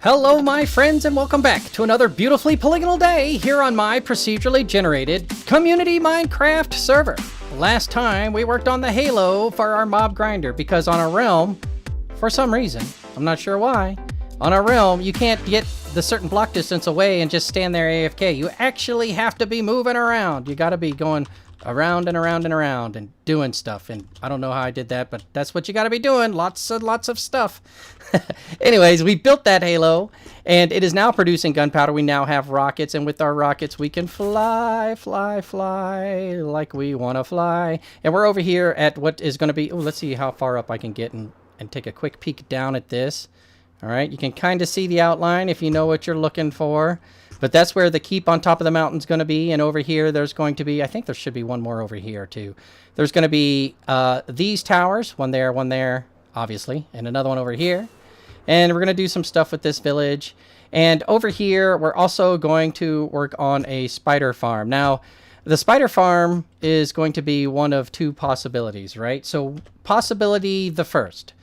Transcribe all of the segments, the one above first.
Hello my friends and welcome back to another beautifully polygonal day here on my procedurally generated community Minecraft server. Last time we worked on the Halo for our mob grinder because on a realm, for some reason, I'm not sure why, on a realm you can't get the certain block distance away and just stand there AFK. You actually have to be moving around. You gotta be going around and around and around and doing stuff, and I don't know how I did that, but that's what you got to be doing. Lots of stuff. Anyways, we built that Halo and it is now producing gunpowder. We now have rockets, and with our rockets we can fly like we want to fly. And we're over here at what is going to be, let's see how far up I can get and take a quick peek down at this. All right, you can kind of see the outline if you know what you're looking for. But that's where the keep on top of the mountain is going to be. And over here, there's going to be, I think there should be one more over here, too. There's going to be these towers, one there, obviously, and another one over here. And we're going to do some stuff with this village. And over here, we're also going to work on a spider farm. Now, the spider farm is going to be one of two possibilities, right? So, possibility the first.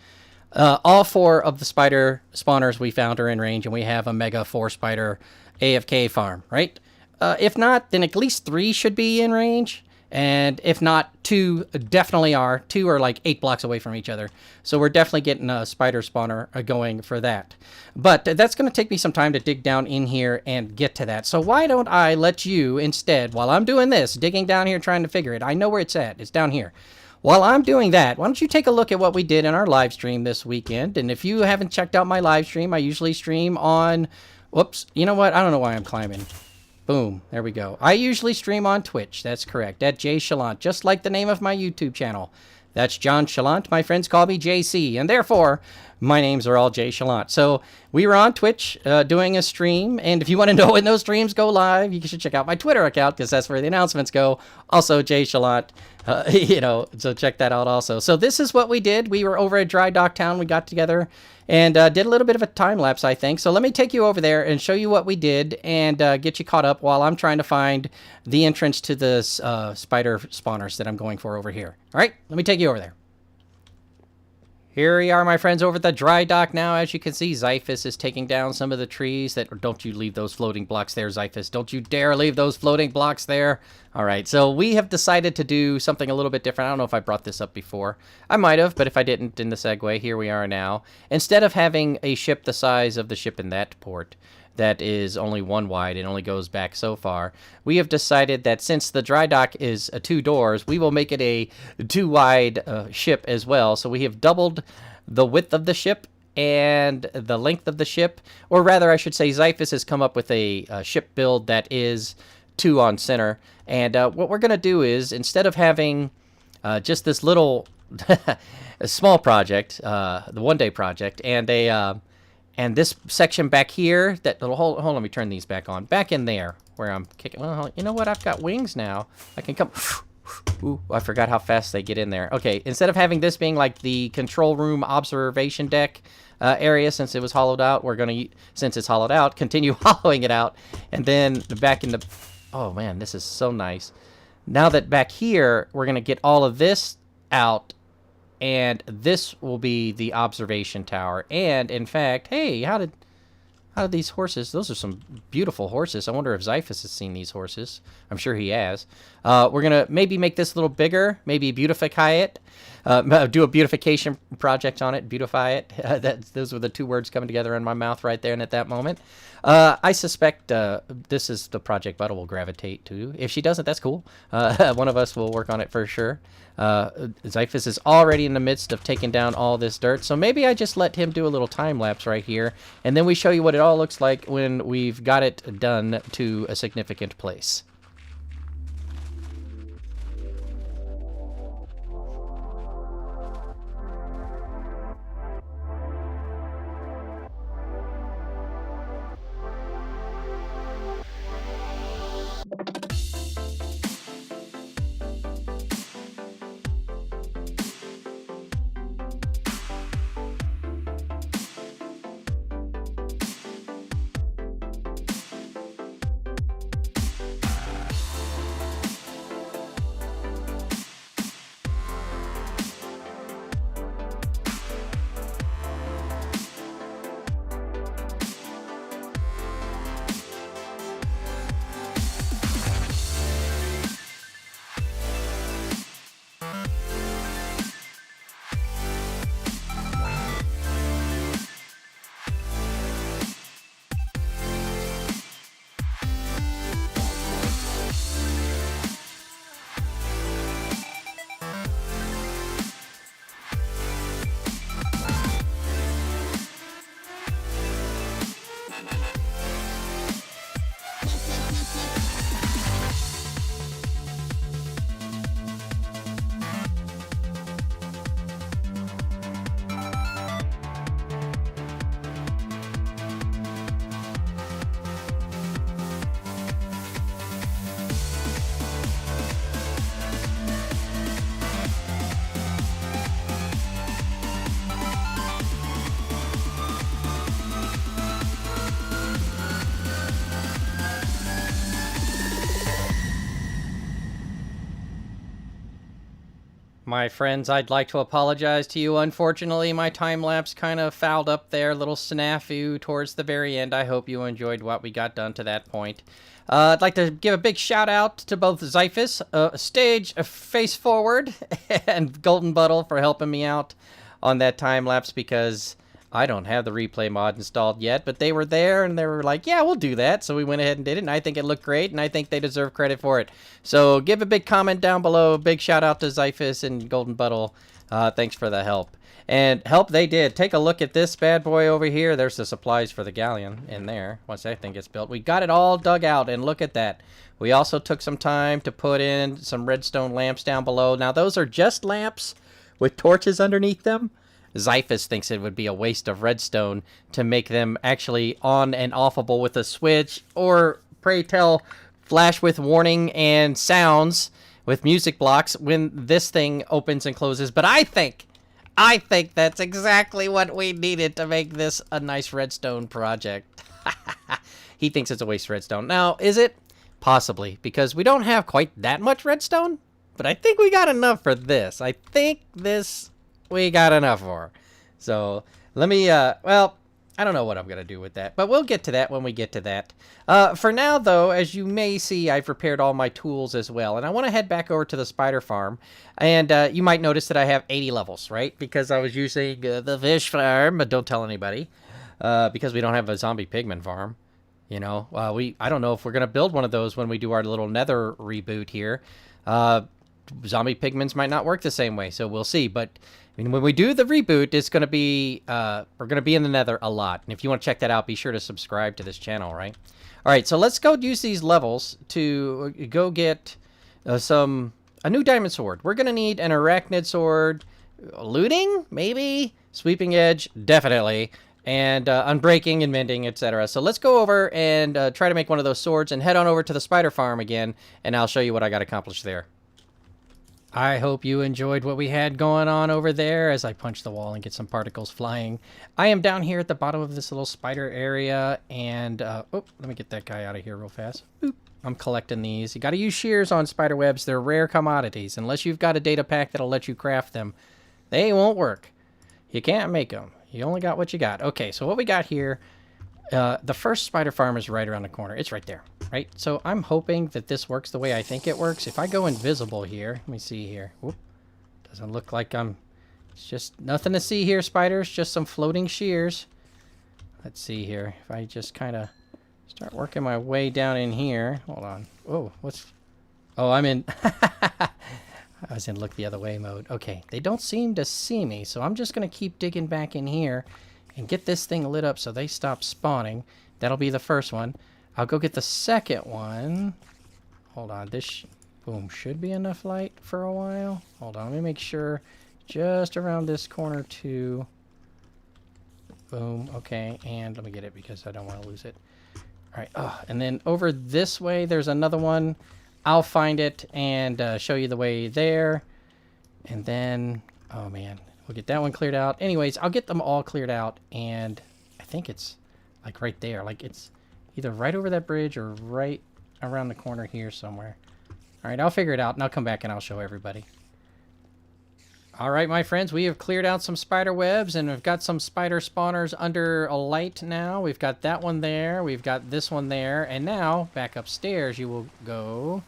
All 4 of the spider spawners we found are in range, and we have a mega 4 spider AFK farm, right? If not, then at least 3 should be in range. And if not, 2 definitely are. 2 are like 8 blocks away from each other. So we're definitely getting a spider spawner going for that. But that's going to take me some time to dig down in here and get to that. So why don't I let you instead, while I'm doing this, digging down here trying to figure it. I know where it's at. It's down here. While I'm doing that, why don't you take a look at what we did in our live stream this weekend. And if you haven't checked out my live stream, I usually stream on... Whoops, you know what? I don't know why I'm climbing. Boom, there we go. I usually stream on Twitch, that's correct, at J Chalant, just like the name of my YouTube channel. That's John Chalant. My friends call me JC, and therefore, my names are all J Chalant. So, we were on Twitch doing a stream, and if you want to know when those streams go live, you should check out my Twitter account, because that's where the announcements go. Also, J Chalant, so check that out also. So, this is what we did. We were over at Dry Dock Town. We got together and did a little bit of a time lapse, I think. So let me take you over there and show you what we did and get you caught up while I'm trying to find the entrance to the spider spawners that I'm going for over here. All right, let me take you over there. Here we are, my friends, over at the dry dock now. As you can see, Xiphus is taking down some of the trees that... Don't you leave those floating blocks there, Xiphus. Don't you dare leave those floating blocks there. All right, so we have decided to do something a little bit different. I don't know if I brought this up before. I might have, but if I didn't in the segue, here we are now. Instead of having a ship the size of the ship in that port, that is only 1 wide and only goes back so far, we have decided that since the dry dock is 2 doors, we will make it a 2 wide ship as well. So we have doubled the width of the ship and the length of the ship, or rather I should say Xiphus has come up with a ship build that is 2 on center. And what we're going to do is, instead of having just this little a small project, the 1-day project, and a and this section back here, that little hold, let me turn these back on. Back in there, where I'm kicking. Well, you know what? I've got wings now. I can come. Ooh, I forgot how fast they get in there. Okay, instead of having this being like the control room observation deck area, since it was hollowed out, we're going to, since it's hollowed out, continue hollowing it out. And then back in the... Oh, man, this is so nice. Now that back here, we're going to get all of this out. And this will be the observation tower. And, in fact, hey, how did these horses... Those are some beautiful horses. I wonder if Xiphus has seen these horses. I'm sure he has. We're going to maybe make this a little bigger. Maybe beautify it. Do a beautification project on it. Beautify it. Those were the 2 words coming together in my mouth right there and at that moment. I suspect this is the project Butta will gravitate to. If she doesn't, that's cool. One of us will work on it for sure. Xiphus is already in the midst of taking down all this dirt, so maybe I just let him do a little time lapse right here, and then we show you what it all looks like when we've got it done to a significant place. My friends, I'd like to apologize to you. Unfortunately, my time-lapse kind of fouled up there, little snafu towards the very end. I hope you enjoyed what we got done to that point. I'd like to give a big shout-out to both Zyphus, Stage Face Forward, and Golden Buttle for helping me out on that time-lapse, because I don't have the replay mod installed yet, but they were there, and they were like, yeah, we'll do that. So we went ahead and did it, and I think it looked great, and I think they deserve credit for it. So give a big comment down below. Big shout-out to Zyphus and Golden Buttle. Thanks for the help. And help they did. Take a look at this bad boy over here. There's the supplies for the galleon in there. Once that thing gets built, we got it all dug out, and look at that. We also took some time to put in some redstone lamps down below. Now, those are just lamps with torches underneath them. Zyphus thinks it would be a waste of redstone to make them actually on and offable with a switch, or pray tell, flash with warning and sounds with music blocks when this thing opens and closes. But I think that's exactly what we needed to make this a nice redstone project. He thinks it's a waste of redstone. Now, is it? Possibly, because we don't have quite that much redstone, but I think we got enough for this. I think this we got enough for. So let me, well, I don't know what I'm going to do with that, but we'll get to that when we get to that. For now, though, as you may see, I've prepared all my tools as well, and I want to head back over to the spider farm, and you might notice that I have 80 levels, right? Because I was using the fish farm, but don't tell anybody, because we don't have a zombie pigman farm. You know, I don't know if we're going to build one of those when we do our little nether reboot here. Zombie pigments might not work the same way, so we'll see. But I mean, when we do the reboot, it's going to be, we're going to be in the nether a lot. And if you want to check that out, be sure to subscribe to this channel, right? All right, so let's go use these levels to go get a new diamond sword. We're going to need an arachnid sword, looting, maybe, sweeping edge, definitely, and unbreaking and mending, etc. So let's go over and try to make one of those swords and head on over to the spider farm again, and I'll show you what I got accomplished there. I hope you enjoyed what we had going on over there as I punch the wall and get some particles flying. I am down here at the bottom of this little spider area, and, oh, let me get that guy out of here real fast. Boop. I'm collecting these. You got to use shears on spider webs. They're rare commodities. Unless you've got a data pack that'll let you craft them, they won't work. You can't make them. You only got what you got. Okay, so what we got here, the first spider farm is right around the corner. It's right there, right? So I'm hoping that this works the way I think it works. If I go invisible here, let me see here. Whoop. Doesn't look like it's just nothing to see here, spiders. Just some floating shears. Let's see here. If I just kind of start working my way down in here. Hold on. Oh, oh, I'm in. I was in look the other way mode. Okay, they don't seem to see me, so I'm just going to keep digging back in here and get this thing lit up so they stop spawning. That'll be the first one. I'll go get the second one. Hold on, this boom should be enough light for a while. Hold on, let me make sure. Just around this corner too. Boom, okay, and let me get it because I don't want to lose it. All right, oh, and then over this way, there's another one. I'll find it and show you the way there. And then, oh man, we'll get that one cleared out. Anyways, I'll get them all cleared out, and I think it's like right there. Like it's either right over that bridge or right around the corner here somewhere. All right, I'll figure it out, and I'll come back and I'll show everybody. All right, my friends, we have cleared out some spider webs, and we've got some spider spawners under a light now. We've got that one there. We've got this one there. And now, back upstairs, you will go,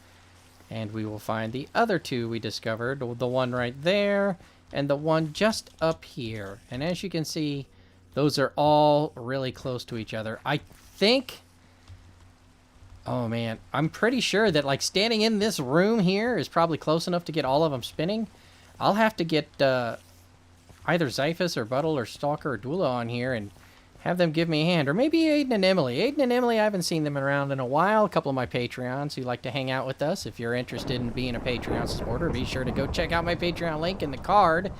and we will find the other two we discovered. The one right there, and the one just up here. And as you can see, those are all really close to each other. I think... Oh, man. I'm pretty sure that, like, standing in this room here is probably close enough to get all of them spinning. I'll have to get either Zyphus or Buttle or Stalker or Dula on here and have them give me a hand. Or maybe Aiden and Emily. Aiden and Emily, I haven't seen them around in a while. A couple of my Patreons who like to hang out with us. If you're interested in being a Patreon supporter, be sure to go check out my Patreon link in the card.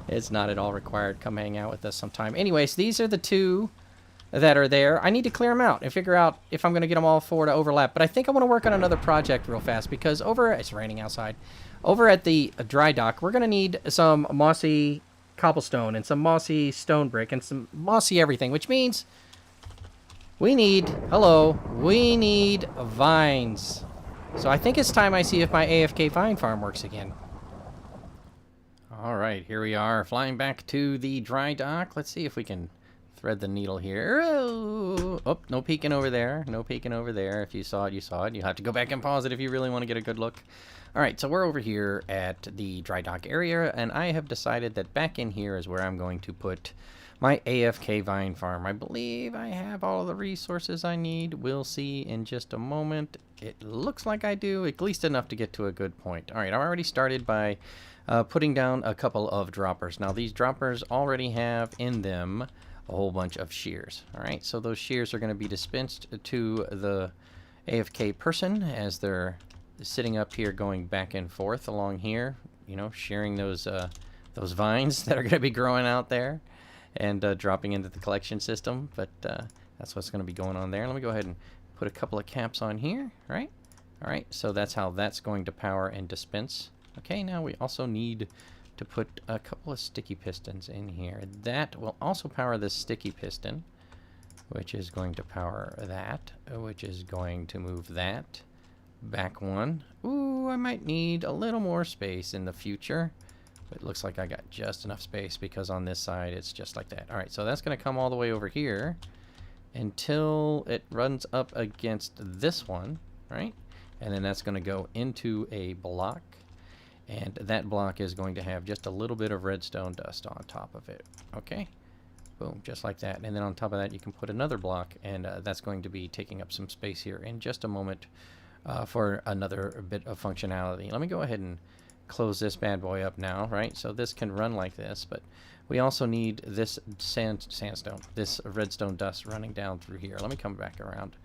It's not at all required. Come hang out with us sometime. Anyways, these are the two that are there. I need to clear them out and figure out if I'm going to get them all four to overlap. But I think I want to work on another project real fast because it's raining outside. Over at the dry dock, we're going to need some mossy cobblestone and some mossy stone brick and some mossy everything, which means we need vines. So I think it's time I see if my AFK vine farm works again. All right, here we are, flying back to the dry dock. Let's see if we can thread the needle here. Oh, no peeking over there. No peeking over there. If you saw it, you saw it. You have to go back and pause it if you really want to get a good look. All right, so we're over here at the dry dock area, and I have decided that back in here is where I'm going to put my AFK vine farm. I believe I have all of the resources I need. We'll see in just a moment. It looks like I do, at least enough to get to a good point. All right, I've already started by putting down a couple of droppers. Now, these droppers already have in them a whole bunch of shears. All right, so those shears are going to be dispensed to the AFK person as they're sitting up here going back and forth along here, you know, shearing those vines that are going to be growing out there and dropping into the collection system. But that's what's going to be going on there. Let me go ahead and put a couple of caps on here, right? All right, so that's how that's going to power and dispense. Okay, now we also need to put a couple of sticky pistons in here. That will also power this sticky piston, which is going to power that, which is going to move that back one. Ooh, I might need a little more space in the future. It looks like I got just enough space because on this side it's just like that. All right, so that's going to come all the way over here until it runs up against this one, right? And then that's going to go into a block. And that block is going to have just a little bit of redstone dust on top of it. Okay? Boom, just like that. And then on top of that, you can put another block, and that's going to be taking up some space here in just a moment for another bit of functionality. Let me go ahead and close this bad boy up now, right? So this can run like this, but we also need this sandstone, this redstone dust running down through here. Let me come back around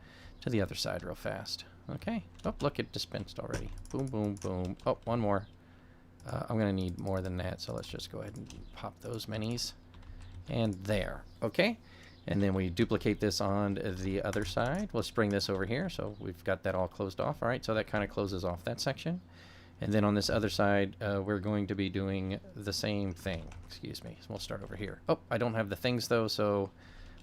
to the other side real fast. Okay. Oh, look, it dispensed already. Boom, boom, boom. Oh, one more. I'm going to need more than that, so let's just go ahead and pop those minis. And there. Okay. And then we duplicate this on the other side. Let's bring this over here, so we've got that all closed off. All right, so that kind of closes off that section. And then on this other side, we're going to be doing the same thing. Excuse me. So we'll start over here. Oh, I don't have the things, though, so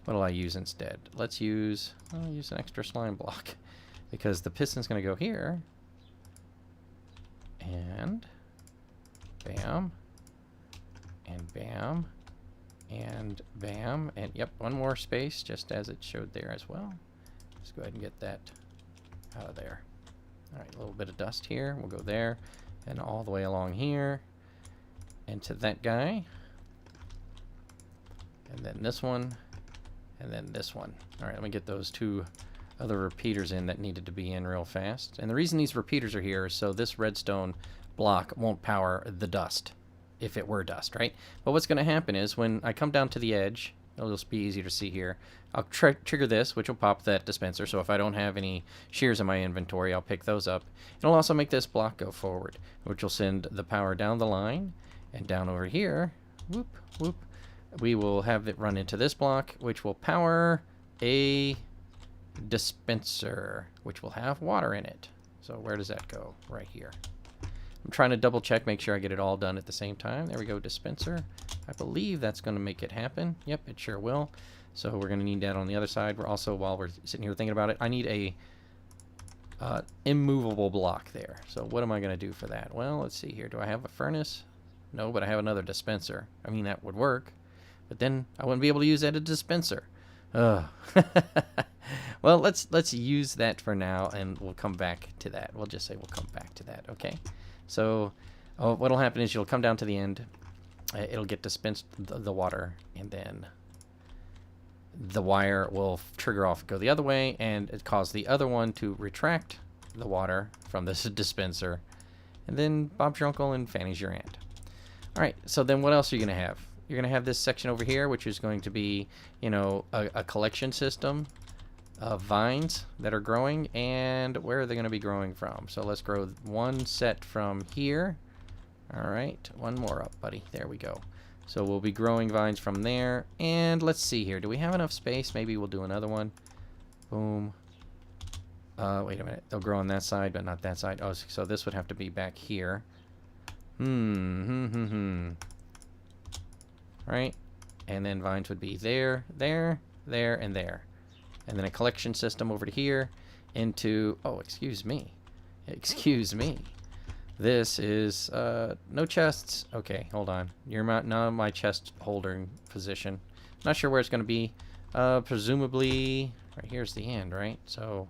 what'll I use instead? Let's use, I'll use an extra slime block, because the piston's going to go here. And bam, and bam, and bam, and yep, one more space just as it showed there as well. Let's go ahead and get that out of there. All right, a little bit of dust here. We'll go there and all the way along here into that guy, and then this one, and then this one. All right, let me get those two other repeaters in that needed to be in real fast. And the reason these repeaters are here is so this redstone block won't power the dust if it were dust, right? But what's going to happen is when I come down to the edge, it'll just be easier to see here. I'll trigger this, which will pop that dispenser. So if I don't have any shears in my inventory, I'll pick those up. It'll also make this block go forward, which will send the power down the line and down over here. Whoop, whoop. We will have it run into this block, which will power a dispenser, which will have water in it. So where does that go? Right here. I'm trying to double check, make sure I get it all done at the same time. There we go, dispenser. I believe that's going to make it happen. Yep, it sure will. So we're going to need that on the other side. We're also, while we're sitting here thinking about it, I need a immovable block there. So what am I going to do for that? Well, let's see here. Do I have a furnace? No, but I have another dispenser. I mean, that would work. But then I wouldn't be able to use that as a dispenser. Ugh. Well, let's use that for now, and we'll come back to that. We'll just say we'll come back to that, okay? So what'll happen is you'll come down to the end. It'll get dispensed the water, and then the wire will trigger off, go the other way, and it cause the other one to retract the water from this dispenser. And then Bob's your uncle and Fanny's your aunt. All right, so then what else are you going to have? You're going to have this section over here, which is going to be, you know, a collection system of vines that are growing. And where are they going to be growing from? So let's grow one set from here. All right, one more up, buddy. There we go. So we'll be growing vines from there. And let's see here. Do we have enough space? Maybe we'll do another one. Boom. Wait a minute. They'll grow on that side, but not that side. Oh, so this would have to be back here. Right? And then vines would be there, there, there, and there. And then a collection system over to here into... Oh, excuse me. Excuse me. This is no chests. Okay, hold on. You're not my chest holding position. Not sure where it's going to be. Presumably right here's the end, right? So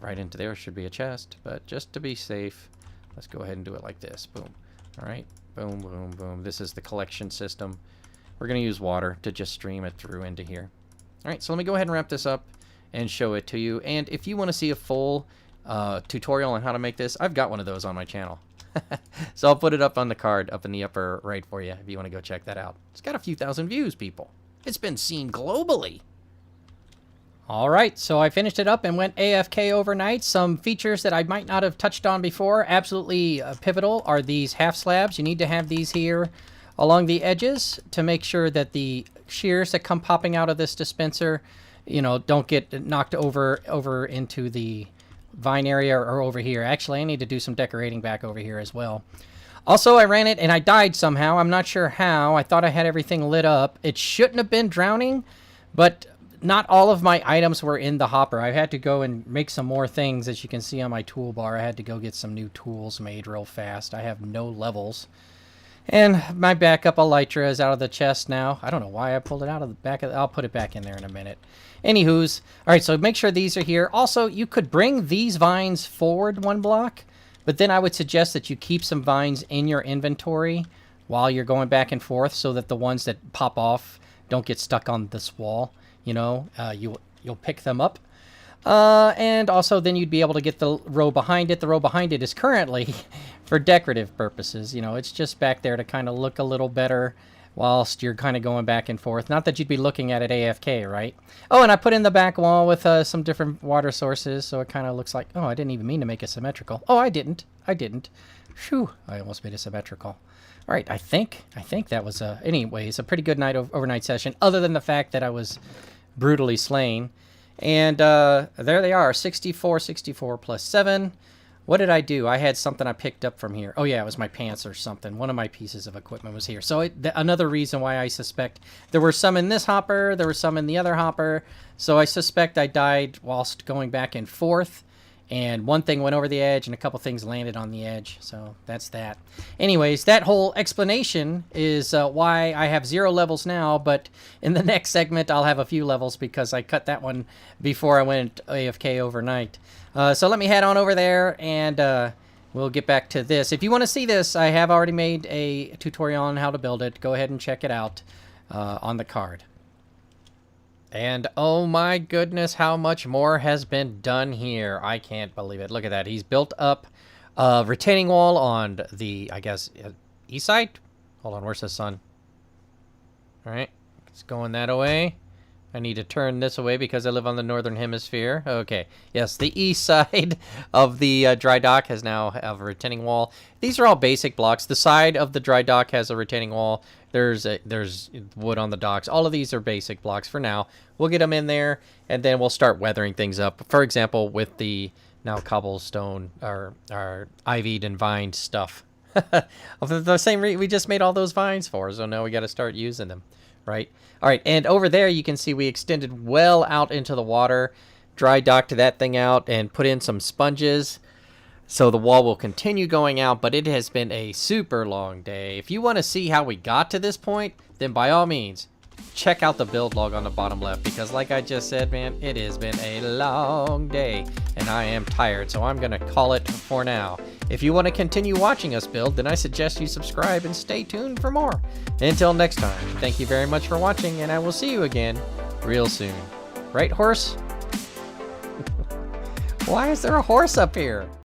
right into there should be a chest, but just to be safe, let's go ahead and do it like this. Boom. All right. Boom, boom, boom. This is the collection system. We're going to use water to just stream it through into here. All right, so let me go ahead and wrap this up and show it to you. And if you want to see a full tutorial on how to make this, I've got one of those on my channel. So I'll put it up on the card up in the upper right for you if you want to go check that out. It's got a few thousand views, people. It's been seen globally. All right, so I finished it up and went AFK overnight. Some features that I might not have touched on before, absolutely pivotal, are these half slabs. You need to have these here along the edges to make sure that the shears that come popping out of this dispenser, you know, don't get knocked over into the vine area or over here. Actually, I need to do some decorating back over here as well. Also, I ran it and I died somehow. I'm not sure how. I thought I had everything lit up. It shouldn't have been drowning, but not all of my items were in the hopper. I had to go and make some more things. As you can see on my toolbar, I had to go get some new tools made real fast. I have no levels. And my backup elytra is out of the chest now. I don't know why I pulled it out of the back. I'll put it back in there in a minute. Anywho's, all right, so make sure these are here. Also, you could bring these vines forward one block, but then I would suggest that you keep some vines in your inventory while you're going back and forth so that the ones that pop off don't get stuck on this wall. You know, you'll pick them up. And also then you'd be able to get the row behind it. The row behind it is currently for decorative purposes. You know, it's just back there to kind of look a little better whilst you're kind of going back and forth. Not that you'd be looking at it AFK, right? Oh, and I put in the back wall with some different water sources, so it kind of looks like, oh, I didn't even mean to make it symmetrical. Oh, I didn't. Phew, I almost made it symmetrical. All right, I think that was, anyways, a pretty good night overnight session, other than the fact that I was brutally slain. And there they are, 64 plus 7. What did I do? I had something I picked up from here. Oh, yeah, it was my pants or something. One of my pieces of equipment was here. So another reason why I suspect there were some in this hopper, there were some in the other hopper. So I suspect I died whilst going back and forth. And one thing went over the edge, and a couple things landed on the edge. So that's that. Anyways, that whole explanation is why I have 0 levels now. But in the next segment, I'll have a few levels because I cut that one before I went AFK overnight. So let me head on over there, and we'll get back to this. If you want to see this, I have already made a tutorial on how to build it. Go ahead and check it out on the card. And oh my goodness, how much more has been done here. I can't believe it. Look at that. He's built up a retaining wall on the, I guess, east side? Hold on, where's the sun? All right, it's going that way. I need to turn this away because I live on the northern hemisphere. Okay, yes, the east side of the dry dock has now have a retaining wall. These are all basic blocks. The side of the dry dock has a retaining wall. There's wood on the docks. All of these are basic blocks for now. We'll get them in there, and then we'll start weathering things up. For example, with the now cobblestone or ivied and vined stuff. The same we just made all those vines for, so now we got to start using them. Right? All right, and over there you can see we extended well out into the water, dry docked that thing out, and put in some sponges. So the wall will continue going out, but it has been a super long day. If you want to see how we got to this point, then by all means, check out the build log on the bottom left, because like I just said, man, it has been a long day, and I am tired, so I'm going to call it for now. If you want to continue watching us build, then I suggest you subscribe and stay tuned for more. Until next time, thank you very much for watching, and I will see you again real soon. Right, horse? Why is there a horse up here?